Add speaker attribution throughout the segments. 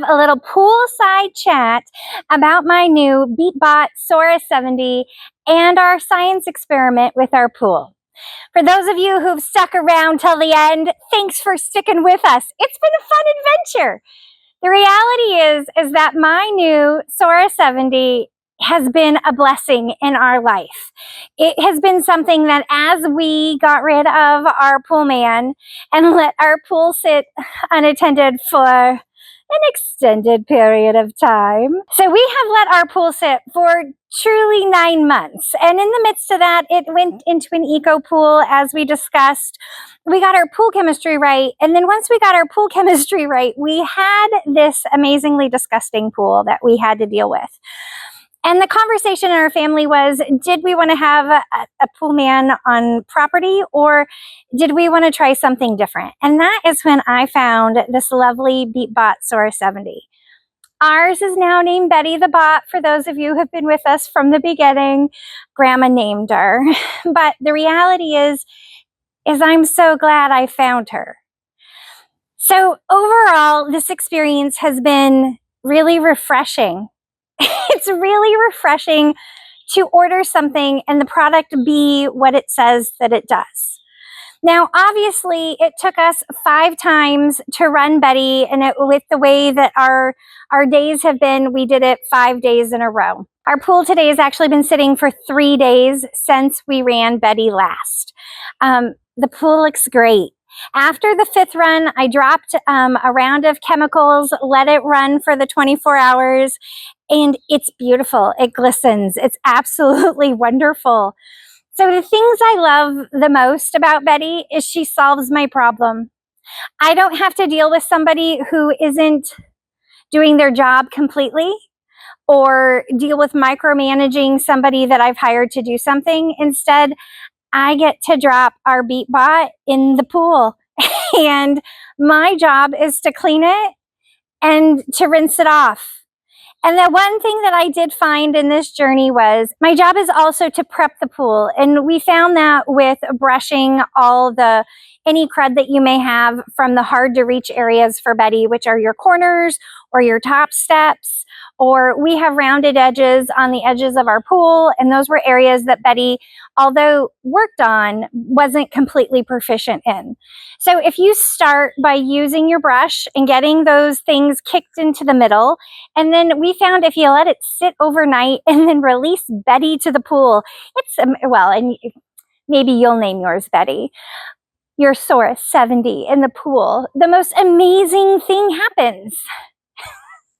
Speaker 1: a little poolside chat about my new Beatbot Sora 70 and our science experiment with our pool. For those of you who've stuck around till the end, thanks for sticking with us. It's been a fun adventure. The reality is that my new Sora 70 has been a blessing in our life. It has been something that as we got rid of our pool man and let our pool sit unattended for an extended period of time. So we have let our pool sit for truly 9 months. And in the midst of that, it went into an eco pool, as we discussed. We got our pool chemistry right. And then once we got our pool chemistry right, we had this amazingly disgusting pool that we had to deal with. And the conversation in our family was, did we want to have a pool man on property, or did we want to try something different? And that is when I found this lovely Beatbot Sora 70. Ours is now named Betty the Bot, for those of you who have been with us from the beginning. Grandma named her. But the reality is I'm so glad I found her. So overall, this experience has been really refreshing. It's really refreshing to order something and the product be what it says that it does. Now, obviously, it took us 5 times to run Betty, and with the way that our days have been, we did it 5 days in a row. Our pool today has actually been sitting for 3 days since we ran Betty last. The pool looks great. After the 5th run, I dropped a round of chemicals, let it run for the 24 hours, and it's beautiful. It glistens. It's absolutely wonderful. So the things I love the most about Betty is she solves my problem. I don't have to deal with somebody who isn't doing their job completely, or deal with micromanaging somebody that I've hired to do something. Instead, I get to drop our Beatbot in the pool, and my job is to clean it and to rinse it off. And the one thing that I did find in this journey was my job is also to prep the pool. And we found that with brushing any crud that you may have from the hard to reach areas for Betty, which are your corners or your top steps, or we have rounded edges on the edges of our pool. And those were areas that Betty, although worked on, wasn't completely proficient in. So if you start by using your brush and getting those things kicked into the middle, and then we found if you let it sit overnight and then release Betty to the pool, it's, well, and maybe you'll name yours Betty, your Sora 70 in the pool, the most amazing thing happens.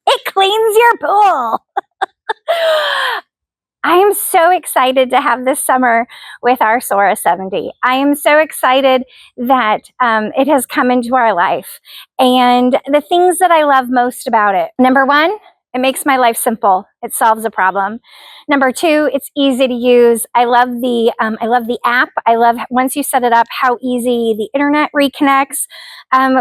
Speaker 1: It cleans your pool. I am so excited to have this summer with our Sora 70. I am so excited that it has come into our life. And the things that I love most about it, number 1, it makes my life simple. It solves a problem. Number 2, it's easy to use. I love the app. I love once you set it up, how easy the internet reconnects.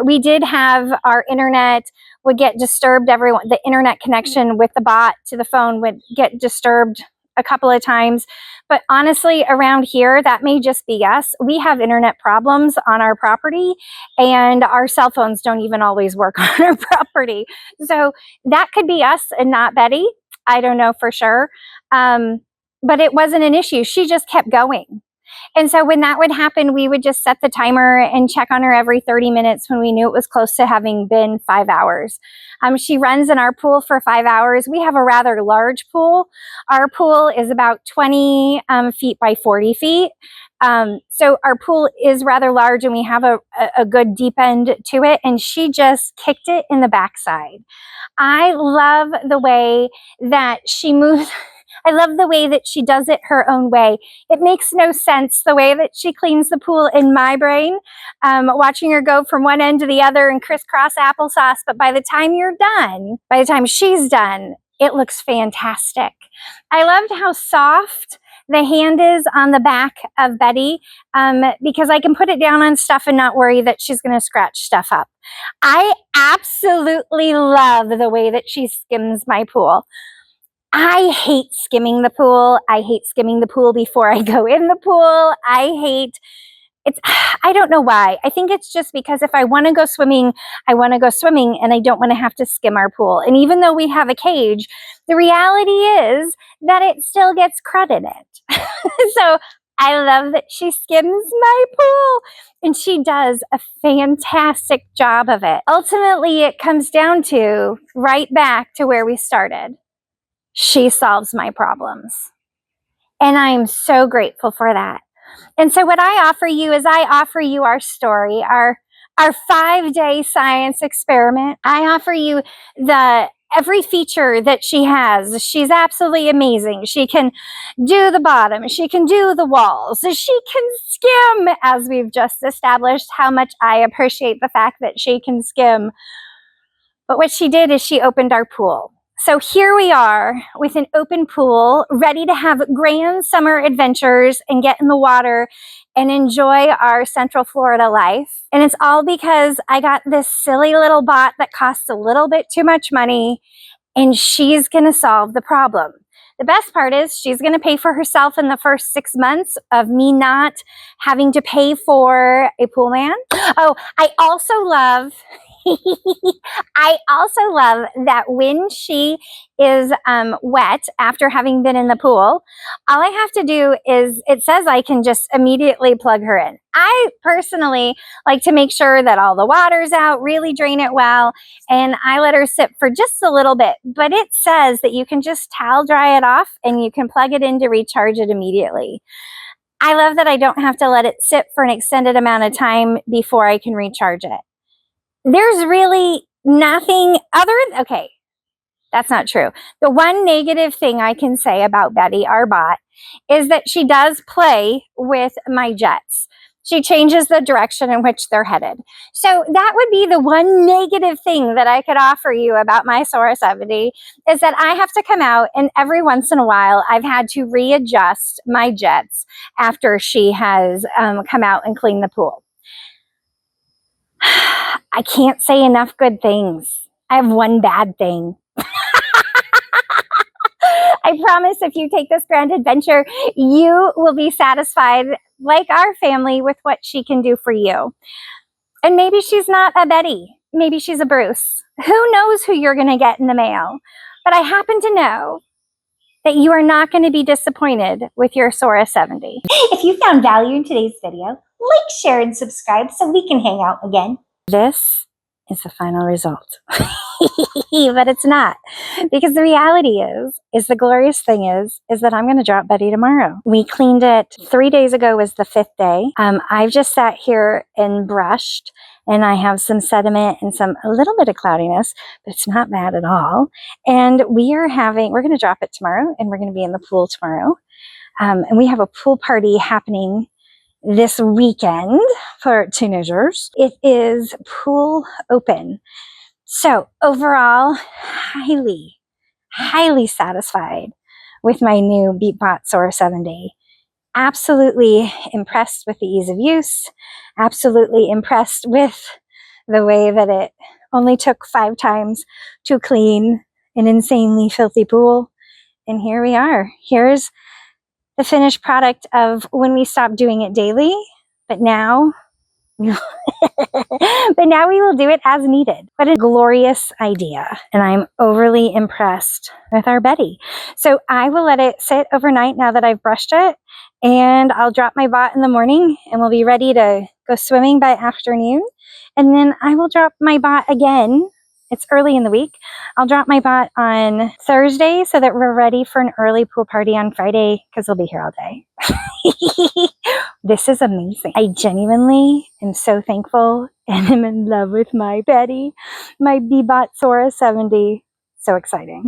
Speaker 1: We did have our internet would get disturbed. The internet connection with the bot to the phone would get disturbed a couple of times. But honestly, around here, that may just be us. We have internet problems on our property, and our cell phones don't even always work on our property. So that could be us and not Betty. I don't know for sure. But it wasn't an issue. She just kept going. And so when that would happen, we would just set the timer and check on her every 30 minutes when we knew it was close to having been 5 hours. She runs in our pool for 5 hours. We have a rather large pool. Our pool is about 20 feet by 40 feet. So our pool is rather large, and we have a good deep end to it, and she just kicked it in the backside. I love the way that she moves. I love the way that she does it her own way. It makes no sense the way that she cleans the pool in my brain, watching her go from one end to the other and crisscross applesauce. But by the time she's done, it looks fantastic. I loved how soft the hand is on the back of Betty, because I can put it down on stuff and not worry that she's going to scratch stuff up. I absolutely love the way that she skims my pool. I hate skimming the pool. I hate skimming the pool before I go in the pool. I hate I don't know why. I think it's just because if I want to go swimming, I want to go swimming and I don't want to have to skim our pool. And even though we have a cage, the reality is that it still gets credited. So I love that she skims my pool, and she does a fantastic job of it. Ultimately, it comes down to right back to where we started. She solves my problems. And I'm so grateful for that. And so what I offer you is I offer you our story, our 5-day science experiment. I offer you every feature that she has. She's absolutely amazing. She can do the bottom. She can do the walls. She can skim, as we've just established how much I appreciate the fact that she can skim. But what she did is she opened our pool. So here we are with an open pool, ready to have grand summer adventures and get in the water and enjoy our Central Florida life. And it's all because I got this silly little bot that costs a little bit too much money, and she's going to solve the problem. The best part is she's going to pay for herself in the first 6 months of me not having to pay for a pool man. Oh, I also love that when she is wet after having been in the pool, all I have to do is, it says I can just immediately plug her in. I personally like to make sure that all the water's out, really drain it well, and I let her sit for just a little bit. But it says that you can just towel dry it off and you can plug it in to recharge it immediately. I love that I don't have to let it sit for an extended amount of time before I can recharge it. There's really nothing other than, okay, that's not true. The one negative thing I can say about Betty, our bot, is that she does play with my jets. She changes the direction in which they're headed. So that would be the one negative thing that I could offer you about my Sora 70, is that I have to come out, and every once in a while I've had to readjust my jets after she has come out and cleaned the pool. I can't say enough good things. I have one bad thing. I promise if you take this grand adventure, you will be satisfied, like our family, with what she can do for you. And maybe she's not a Betty. Maybe she's a Bruce. Who knows who you're going to get in the mail? But I happen to know that you are not going to be disappointed with your Sora 70. If you found value in today's video, like, share, and subscribe so we can hang out again. This is the final result. But it's not, because the reality is the glorious thing is that I'm going to drop Betty tomorrow. We cleaned it 3 days ago, was the 5th day. I've just sat here and brushed, and I have some sediment and a little bit of cloudiness, but it's not bad at all. And we're going to drop it tomorrow, and we're going to be in the pool tomorrow. And we have a pool party happening this weekend for teenagers. It is pool open. So overall, highly satisfied with my new Beatbot Sora 70. Absolutely impressed with the ease of use. Absolutely impressed with the way that it only took 5 times to clean an insanely filthy pool. And here we are. Here's the finished product of when we stopped doing it daily, but now we will do it as needed. What a glorious idea. And I'm overly impressed with our Betty. So I will let it sit overnight now that I've brushed it, and I'll drop my bot in the morning, and we'll be ready to go swimming by afternoon. And then I will drop my bot again. It's early in the week. I'll drop my bot on Thursday so that we're ready for an early pool party on Friday, because we'll be here all day. This is amazing. I genuinely am so thankful and am in love with my Betty, my Beatbot Sora 70. So exciting.